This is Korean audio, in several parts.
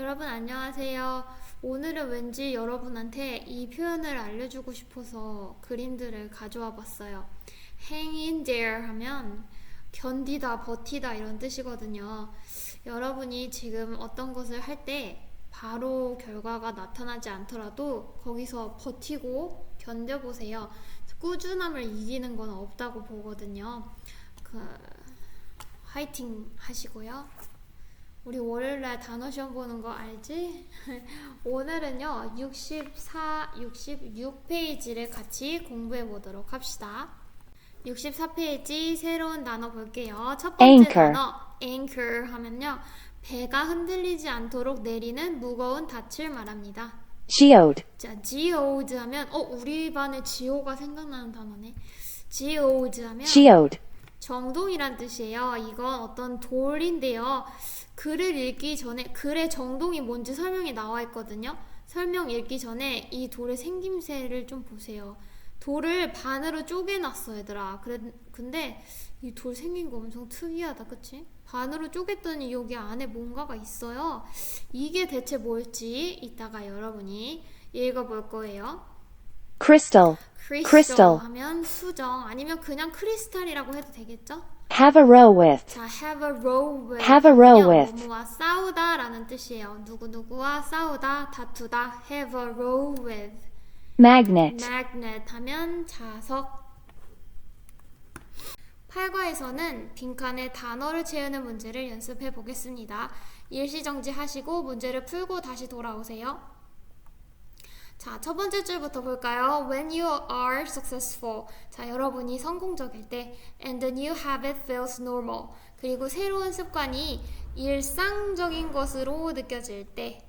여러분 안녕하세요. 오늘은 왠지 여러분한테 이 표현을 알려주고 싶어서 그림들을 가져와 봤어요. Hang in there 하면 견디다, 버티다 이런 뜻이거든요. 여러분이 지금 어떤 것을 할 때 바로 결과가 나타나지 않더라도 거기서 버티고 견뎌보세요. 꾸준함을 이기는 건 없다고 보거든요. 화이팅 하시고요. 우리 월요일날 단어 시험 보는 거 알지? 오늘은요 66페이지를 같이 공부해 보도록 합시다. 64페이지 새로운 단어 볼게요. 첫 번째 Anchor. 단어 anchor 하면요 배가 흔들리지 않도록 내리는 무거운 닻을 말합니다. Geode. 자, geode 하면 우리 반에 지호가 생각나는 단어네. geode 하면 Geode. 정동이란 뜻이에요. 이건 어떤 돌인데요. 글을 읽기 전에 글의 정동이 뭔지 설명이 나와 있거든요. 설명 읽기 전에 이 돌의 생김새를 좀 보세요. 돌을 반으로 쪼개놨어 얘들아. 근데 이 돌 생긴 거 엄청 특이하다, 그치? 반으로 쪼갰더니 여기 안에 뭔가가 있어요. 이게 대체 뭘지 이따가 여러분이 읽어볼 거예요. Crystal. 크리스탈 하면 수정, 아니면 그냥 크리스탈이라고 해도 되겠죠? Have a row with. 자, have a row with. Have a row with. 뭐뭐와 싸우다 라는 뜻이에요. 누구누구와 싸우다, 다투다. have a row with. Magnet. magnet 하면 자석. 8과에서는 빈칸에 단어를 채우는 문제를 연습해 보겠습니다. 일시정지 하시고 문제를 풀고 다시 돌아오세요. 자, 첫 번째 줄부터 볼까요? When you are successful. 자, 여러분이 성공적일 때. And the new habit feels normal. 그리고 새로운 습관이 일상적인 것으로 느껴질 때.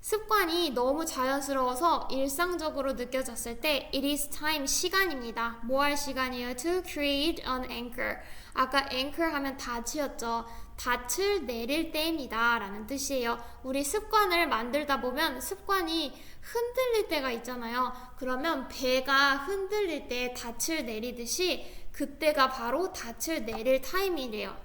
습관이 너무 자연스러워서 일상적으로 느껴졌을 때 it is time, 시간입니다. 뭐 할 시간이에요? To create an anchor. 아까 anchor 하면 닻이었죠. 닻을 내릴 때입니다 라는 뜻이에요. 우리 습관을 만들다 보면 습관이 흔들릴 때가 있잖아요. 그러면 배가 흔들릴 때 닻을 내리듯이 그때가 바로 닻을 내릴 타임이래요.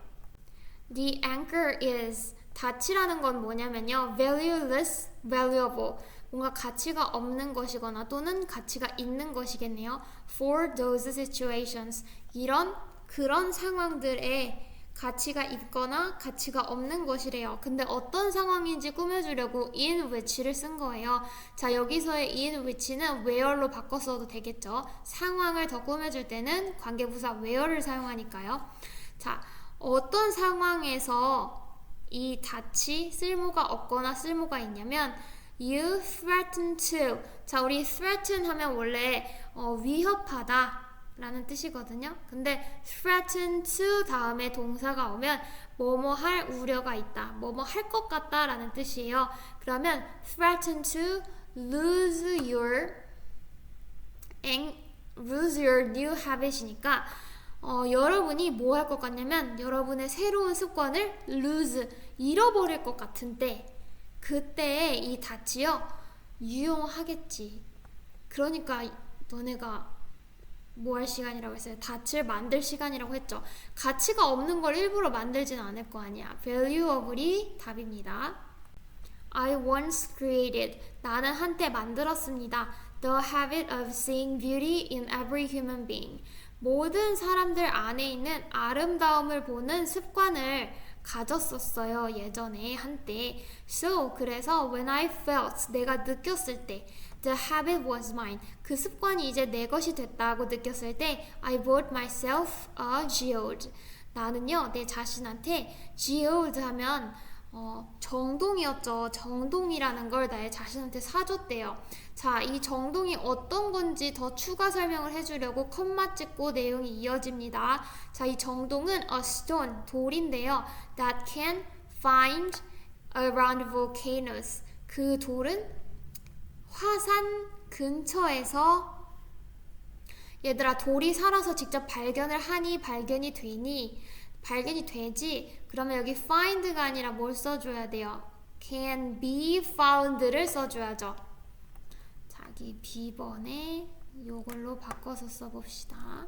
The anchor is, 닻이라는 건 뭐냐면요, valueless, valuable, 뭔가 가치가 없는 것이거나 또는 가치가 있는 것이겠네요. For those situations, 그런 상황들에 가치가 있거나 가치가 없는 것이래요. 근데 어떤 상황인지 꾸며주려고 in which를 쓴 거예요. 자, 여기서의 in which는 where로 바꿨어도 되겠죠. 상황을 더 꾸며줄 때는 관계부사 where를 사용하니까요. 자, 어떤 상황에서 이 닻이 쓸모가 없거나 쓸모가 있냐면 you threaten to. 자, 우리 threaten 하면 원래 위협하다 라는 뜻이거든요. 근데 threaten to 다음에 동사가 오면 뭐뭐 할 우려가 있다, 뭐뭐 할 것 같다 라는 뜻이에요. 그러면 threaten to lose your new habit이니까 여러분이 뭐 할 것 같냐면 여러분의 새로운 습관을 lose, 잃어버릴 것 같은데 그때에 이 닻이요 유용하겠지. 그러니까 너네가 뭐 할 시간이라고 했어요? 닻을 만들 시간이라고 했죠. 가치가 없는 걸 일부러 만들지는 않을 거 아니야. valuable이 답입니다. I once created. 나는 한때 만들었습니다. The habit of seeing beauty in every human being. 모든 사람들 안에 있는 아름다움을 보는 습관을 가졌었어요. 예전에 한때. So, 그래서 when I felt, 내가 느꼈을 때 the habit was mine. 그 습관이 이제 내 것이 됐다고 느꼈을 때 I bought myself a geode. 나는요, 내 자신한테 geode 하면 정동이었죠. 정동이라는 걸 나의 자신한테 사줬대요. 자, 이 정동이 어떤 건지 더 추가 설명을 해주려고 콤마 찍고 내용이 이어집니다. 자, 이 정동은 a stone, 돌인데요. That can find around volcanoes. 그 돌은 화산 근처에서, 얘들아, 돌이 살아서 직접 발견을 하니 발견이 되니 발견이 되지. 그러면 여기 find가 아니라 뭘 써줘야 돼요? can be found를 써줘야죠. 자기 B번에 요걸로 바꿔서 써봅시다.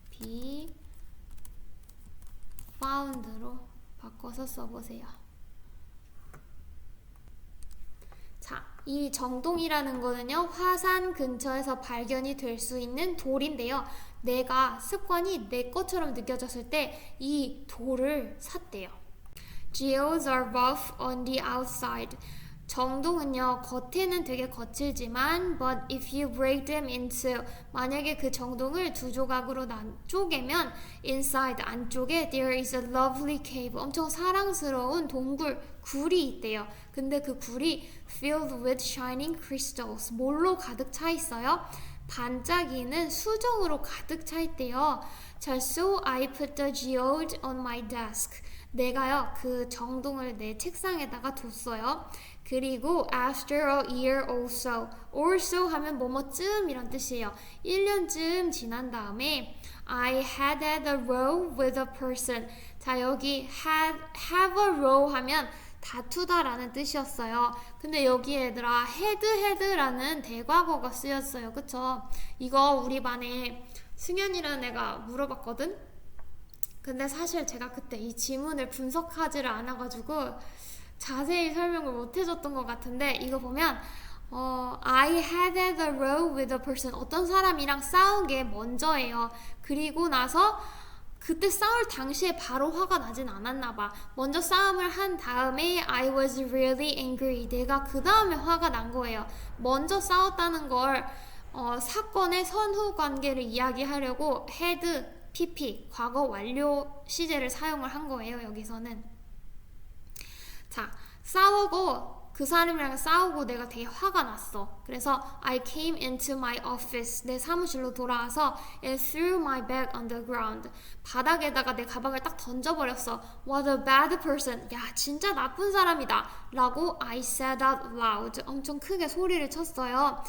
be found로 바꿔서 써보세요. 자, 이 정동이라는 거는요, 화산 근처에서 발견이 될 수 있는 돌인데요. 내가 습관이 내 것처럼 느껴졌을 때 이 돌을 샀대요. Geodes are rough on the outside. 정동은요, 겉에는 되게 거칠지만 but if you break them into 만약에 그 정동을 두 조각으로 쪼개면 inside 안쪽에 there is a lovely cave 엄청 사랑스러운 동굴 굴이 있대요. 근데 그 굴이 filled with shining crystals 뭘로 가득 차 있어요? 반짝이는 수정으로 가득 차 있대요. 자, so I put the geode on my desk. 내가요 그 정동을 내 책상에다가 뒀어요. 그리고 after a year or so 하면 뭐뭐쯤 이런 뜻이에요. 1년쯤 지난 다음에 I had a row with a person. 자, 여기 have a row 하면 다투다라는 뜻이었어요. 근데 여기 얘들아 had라는 대과거가 쓰였어요. 그쵸? 이거 우리 반에 승현이라는 애가 물어봤거든? 근데 사실 제가 그때 이 지문을 분석하지를 않아가지고 자세히 설명을 못 해줬던 것 같은데 이거 보면 I had a row with a person 어떤 사람이랑 싸운 게 먼저예요. 그리고 나서 그때 싸울 당시에 바로 화가 나진 않았나 봐. 먼저 싸움을 한 다음에 I was really angry. 내가 그 다음에 화가 난 거예요. 먼저 싸웠다는 걸 사건의 선후 관계를 이야기하려고 had PP, 과거 완료 시제를 사용을 한 거예요, 여기서는. 자, 그 사람이랑 싸우고 내가 되게 화가 났어. 그래서 I came into my office, 내 사무실로 돌아와서 and threw my bag on the ground. 바닥에다가 내 가방을 딱 던져버렸어. What a bad person. 야, 진짜 나쁜 사람이다. 라고 I said out loud. 엄청 크게 소리를 쳤어요.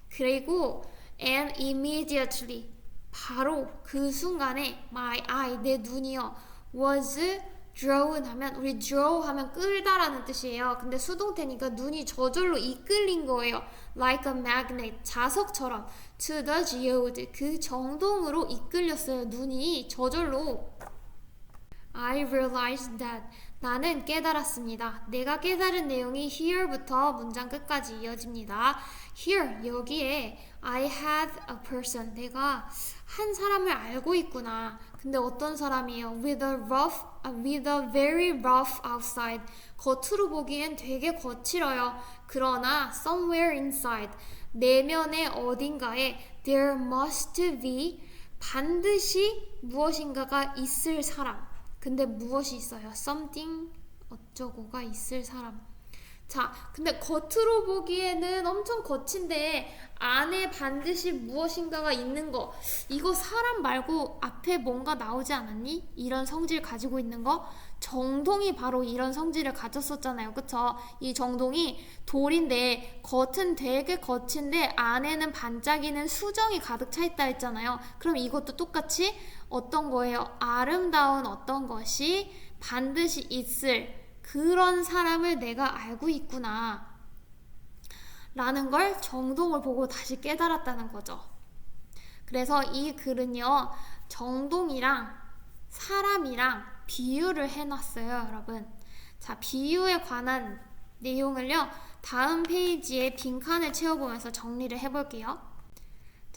그리고 and immediately 바로 그 순간에 my eye, 내 눈이요 was drawn 하면 우리 draw 하면 끌다라는 뜻이에요. 근데 수동태니까 눈이 저절로 이끌린 거예요. Like a magnet, 자석처럼 to the geode, 그 정동으로 이끌렸어요. 눈이 저절로. I realized that 나는 깨달았습니다. 내가 깨달은 내용이 here부터 문장 끝까지 이어집니다. Here, 여기에 I had a person, 내가 한 사람을 알고 있구나. 근데 어떤 사람이에요? With a very rough outside. 겉으로 보기엔 되게 거칠어요. 그러나 somewhere inside, 내면의 어딘가에 there must be, 반드시 무엇인가가 있을 사람. 근데 무엇이 있어요? something 어쩌고가 있을 사람. 자, 근데 겉으로 보기에는 엄청 거친데 안에 반드시 무엇인가가 있는 거. 이거 사람 말고 앞에 뭔가 나오지 않았니? 이런 성질 가지고 있는 거. 정동이 바로 이런 성질을 가졌었잖아요. 그쵸? 이 정동이 돌인데 겉은 되게 거친데 안에는 반짝이는 수정이 가득 차 있다 했잖아요. 그럼 이것도 똑같이 어떤 거예요? 아름다운 어떤 것이 반드시 있을 그런 사람을 내가 알고 있구나 라는 걸 정동을 보고 다시 깨달았다는 거죠. 그래서 이 글은요 정동이랑 사람이랑 비유를 해놨어요, 여러분. 자, 비유에 관한 내용을요 다음 페이지에 빈칸을 채워보면서 정리를 해볼게요.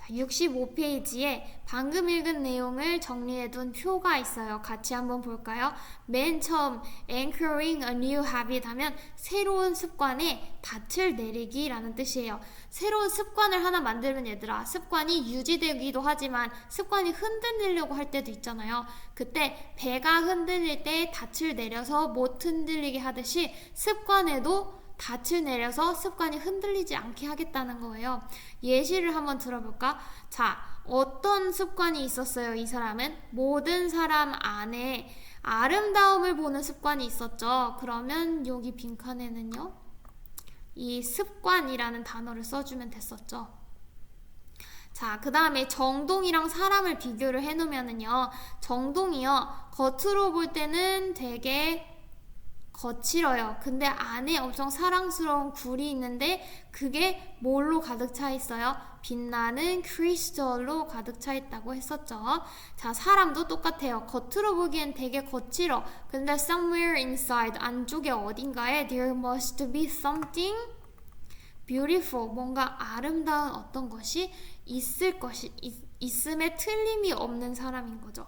65페이지에 방금 읽은 내용을 정리해둔 표가 있어요. 같이 한번 볼까요? 맨 처음 anchoring a new habit 하면 새로운 습관에 닻을 내리기 라는 뜻이에요. 새로운 습관을 하나 만들면 얘들아, 습관이 유지되기도 하지만 습관이 흔들리려고 할 때도 있잖아요. 그때 배가 흔들릴 때 닻을 내려서 못 흔들리게 하듯이 습관에도 닻을 내려서 습관이 흔들리지 않게 하겠다는 거예요. 예시를 한번 들어볼까? 자, 어떤 습관이 있었어요, 이 사람은? 모든 사람 안에 아름다움을 보는 습관이 있었죠. 그러면 여기 빈칸에는요, 이 습관이라는 단어를 써주면 됐었죠. 자, 그 다음에 정동이랑 사람을 비교를 해놓으면은요, 정동이요, 겉으로 볼 때는 되게 거칠어요. 근데 안에 엄청 사랑스러운 굴이 있는데 그게 뭘로 가득 차 있어요? 빛나는 크리스탈로 가득 차 있다고 했었죠. 자, 사람도 똑같아요. 겉으로 보기엔 되게 거칠어. 근데 somewhere inside, 안쪽에 어딘가에 there must be something beautiful, 뭔가 아름다운 어떤 것이 있음에 틀림이 없는 사람인 거죠.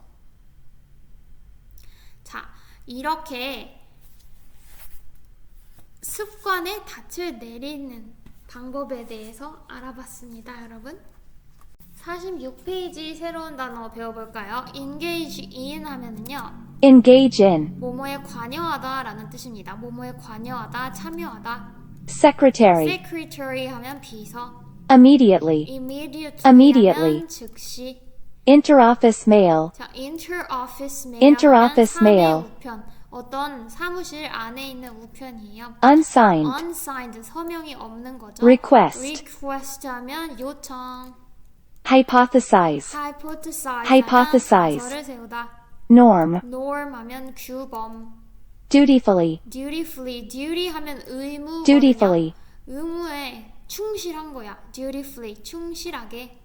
자, 이렇게 습관에 닻을 내리는 방법에 대해서 알아봤습니다, 여러분. 46페이지 새로운 단어 배워볼까요? engage in 하면은요, engage in, 뭐뭐에 관여하다 라는 뜻입니다. 뭐뭐에 관여하다, 참여하다. secretary, secretary 하면 비서, immediately, immediately 하면 즉시. interoffice mail, 자, interoffice mail Interoffice 하면 mail. 사내 우편, 어떤 사무실 안에 있는 우편이에요. unsigned, unsigned, 서명이 없는 거죠. request, request 하면 요청, hypothesize, hypothesize Hypothesize. 하면 가설을 세우다, norm, norm 하면 규범, dutifully, dutifully, duty 하면 의무, dutifully, 의무에 충실한 거야. dutifully, 충실하게.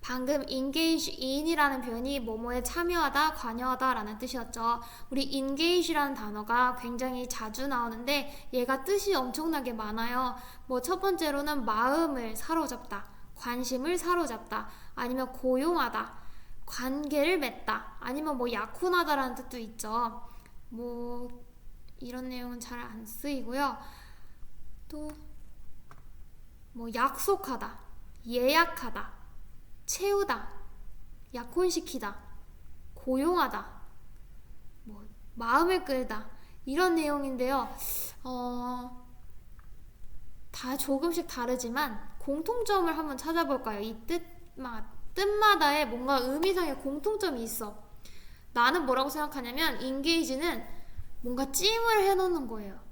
방금 engage in이라는 표현이 뭐뭐에 참여하다, 관여하다 라는 뜻이었죠. 우리 engage라는 단어가 굉장히 자주 나오는데 얘가 뜻이 엄청나게 많아요. 뭐 첫 번째로는 마음을 사로잡다, 관심을 사로잡다, 아니면 고용하다, 관계를 맺다, 아니면 뭐 약혼하다라는 뜻도 있죠. 뭐 이런 내용은 잘 안 쓰이고요. 또 뭐 약속하다, 예약하다, 채우다, 약혼시키다, 고용하다, 뭐 마음을 끌다, 이런 내용인데요. 다 조금씩 다르지만 공통점을 한번 찾아볼까요? 이 뜻마다의 뭔가 의미상의 공통점이 있어. 나는 뭐라고 생각하냐면 engage는 뭔가 찜을 해놓는 거예요.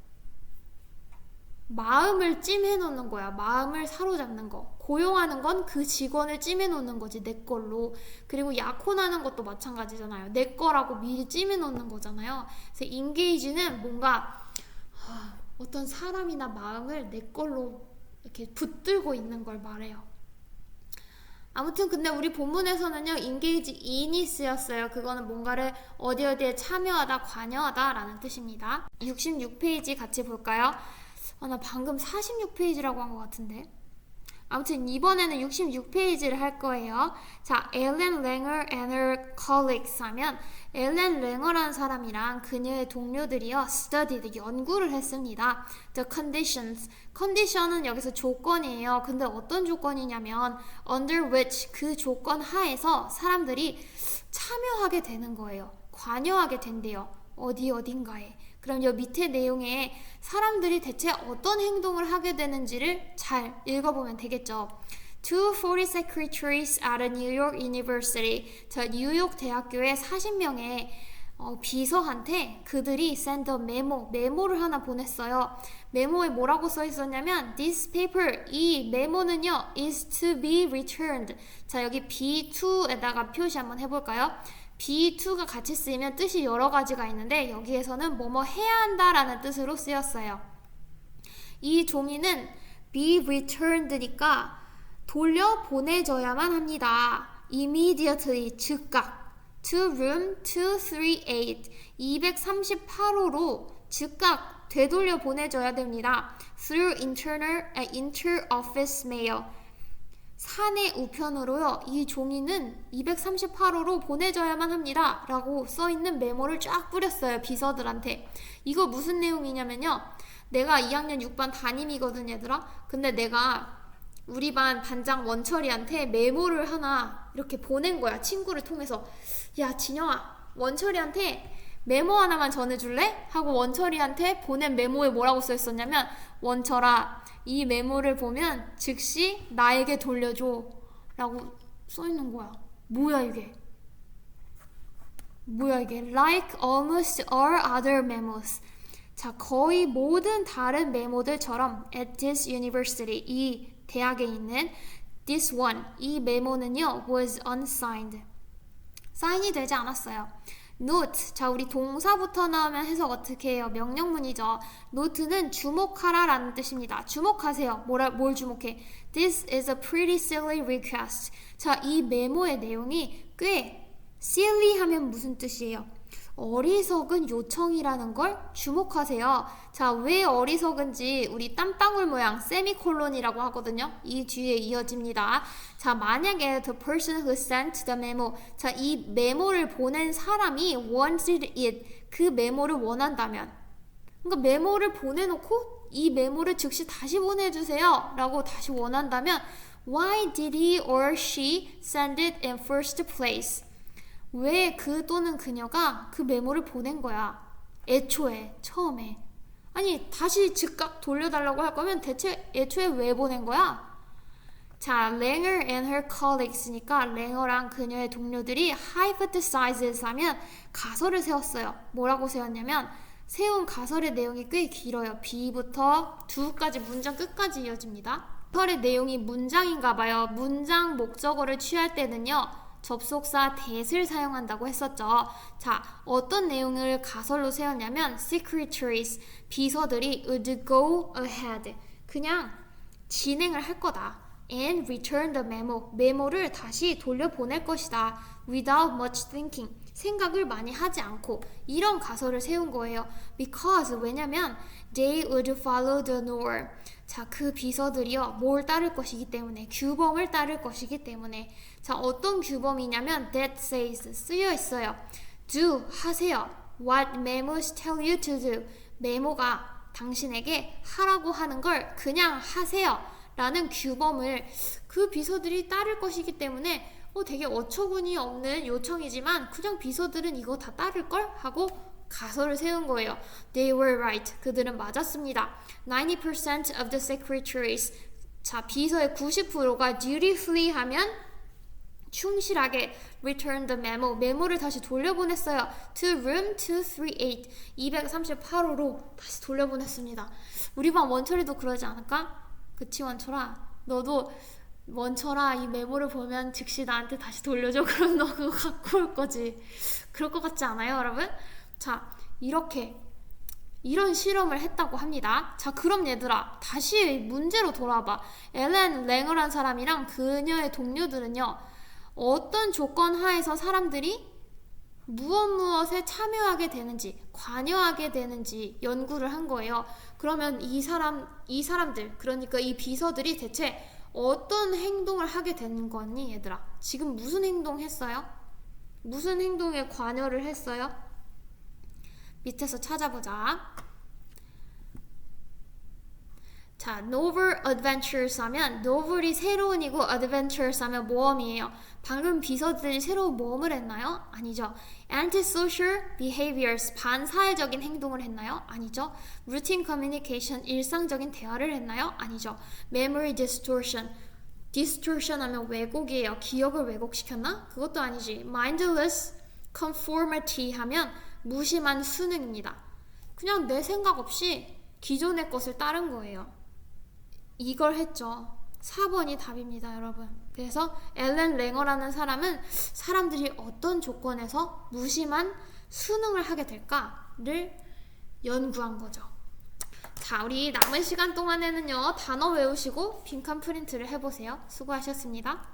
마음을 찜해놓는 거야. 마음을 사로잡는 거. 고용하는 건 그 직원을 찜해놓는 거지, 내 걸로. 그리고 약혼하는 것도 마찬가지잖아요. 내 거라고 미리 찜해놓는 거잖아요. 그래서 engage는 뭔가 어떤 사람이나 마음을 내 걸로 이렇게 붙들고 있는 걸 말해요. 아무튼 근데 우리 본문에서는요, engage in이 쓰였어요. 그거는 뭔가를 어디에 참여하다, 관여하다 라는 뜻입니다. 66페이지 같이 볼까요? 나 방금 46페이지라고 한 것 같은데. 아무튼 이번에는 66페이지를 할 거예요. 자, Ellen Langer and her colleagues 하면 엘렌 랭어라는 사람이랑 그녀의 동료들이요 studied, 연구를 했습니다. The conditions, condition은 여기서 조건이에요. 근데 어떤 조건이냐면 under which, 그 조건 하에서 사람들이 참여하게 되는 거예요. 관여하게 된대요. 어딘가에. 그럼 이 밑에 내용에 사람들이 대체 어떤 행동을 하게 되는지를 잘 읽어보면 되겠죠. 240 secretaries at a New York University. 저 뉴욕 대학교의 40명의 비서한테 그들이 send a memo, 메모를 하나 보냈어요. 메모에 뭐라고 써 있었냐면 this paper, 이 메모는요 is to be returned. 자, 여기 B2에다가 표시 한번 해볼까요? B2가 같이 쓰이면 뜻이 여러 가지가 있는데 여기에서는 뭐뭐 해야 한다라는 뜻으로 쓰였어요. 이 종이는 be returned니까 돌려 보내줘야만 합니다. immediately, 즉각. to room 238, 238호로 즉각 되돌려 보내줘야 됩니다. through inter-office mail. 사내 우편으로요. 이 종이는 238호로 보내줘야만 합니다. 라고 써있는 메모를 쫙 뿌렸어요. 비서들한테. 이거 무슨 내용이냐면요. 내가 2학년 6반 담임이거든, 얘들아. 근데 내가 우리 반 반장 원철이한테 메모를 하나 이렇게 보낸 거야. 친구를 통해서. 야, 진영아, 원철이한테 메모 하나만 전해줄래? 하고 원철이한테 보낸 메모에 뭐라고 써있었냐면, 원철아, 이 메모를 보면 즉시 나에게 돌려줘 라고 써있는 거야. 뭐야 이게? Like almost all other memos. 자, 거의 모든 다른 메모들처럼 at this university, 이 대학에 있는 this one, 이 메모는요 was unsigned. 사인이 되지 않았어요. note, 자, 우리 동사부터 나오면 해석 어떻게 해요? 명령문이죠. note는 주목하라 라는 뜻입니다. 주목하세요. 뭘 주목해? This is a pretty silly request. 자, 이 메모의 내용이 꽤 silly 하면 무슨 뜻이에요? 어리석은 요청이라는 걸 주목하세요. 자, 왜 어리석은지 우리 땀방울 모양 세미콜론이라고 하거든요. 이 뒤에 이어집니다. 자, 만약에 the person who sent the memo, 자, 이 메모를 보낸 사람이 wanted it, 그 메모를 원한다면, 그러니까 메모를 보내놓고 이 메모를 즉시 다시 보내주세요 라고 다시 원한다면 why did he or she send it in first place? 왜 그 또는 그녀가 그 메모를 보낸 거야? 애초에, 처음에. 아니, 다시 즉각 돌려달라고 할 거면 대체 애초에 왜 보낸 거야? 자, Langer and her colleagues니까 랭어랑 그녀의 동료들이 hypothesizes 하면 가설을 세웠어요. 뭐라고 세웠냐면 세운 가설의 내용이 꽤 길어요. B부터 두까지 문장 끝까지 이어집니다. 가설의 내용이 문장인가 봐요. 문장 목적어를 취할 때는요. 접속사 that을 사용한다고 했었죠. 자, 어떤 내용을 가설로 세웠냐면 secretaries, 비서들이 would go ahead, 그냥 진행을 할 거다. and return the memo, 메모를 다시 돌려보낼 것이다. without much thinking, 생각을 많이 하지 않고 이런 가설을 세운 거예요. because, 왜냐면 they would follow the norm. 자, 그 비서들이요, 뭘 따를 것이기 때문에, 규범을 따를 것이기 때문에. 자, 어떤 규범이냐면 that says, 쓰여 있어요. do, 하세요. what memos tell you to do, 메모가 당신에게 하라고 하는 걸 그냥 하세요 라는 규범을 그 비서들이 따를 것이기 때문에 되게 어처구니 없는 요청이지만 그냥 비서들은 이거 다 따를걸? 하고 가설을 세운 거예요. They were right. 그들은 맞았습니다. 90% of the secretaries. 자, 비서의 90%가 dutifully 하면 충실하게 return the memo. 메모를 다시 돌려보냈어요. To room 238. 238호로 다시 돌려보냈습니다. 우리 반 원철이도 그러지 않을까? 그치, 원철아? 너도 원철아, 이 메모를 보면 즉시 나한테 다시 돌려줘. 그럼 너 그거 갖고 올 거지. 그럴 것 같지 않아요, 여러분? 자, 이런 실험을 했다고 합니다. 자, 그럼 얘들아, 다시 문제로 돌아봐. 엘렌 랭어란 사람이랑 그녀의 동료들은요, 어떤 조건 하에서 사람들이 무엇에 참여하게 되는지, 관여하게 되는지 연구를 한 거예요. 그러면 이 사람들, 그러니까 이 비서들이 대체 어떤 행동을 하게 되는 거니, 얘들아? 지금 무슨 행동 했어요? 무슨 행동에 관여를 했어요? 밑에서 찾아보자. 자, novel adventures 하면 novel이 새로운이고 adventures 하면 모험이에요. 방금 비서들이 새로운 모험을 했나요? 아니죠. antisocial behaviors, 반사회적인 행동을 했나요? 아니죠. routine communication, 일상적인 대화를 했나요? 아니죠. memory distortion, distortion 하면 왜곡이에요. 기억을 왜곡시켰나? 그것도 아니지. mindless conformity 하면 무심한 순응입니다. 그냥 내 생각 없이 기존의 것을 따른 거예요. 이걸 했죠. 4번이 답입니다, 여러분. 그래서 엘렌 랭어라는 사람은 사람들이 어떤 조건에서 무심한 순응을 하게 될까를 연구한 거죠. 자, 우리 남은 시간 동안에는요, 단어 외우시고 빈칸 프린트를 해보세요. 수고하셨습니다.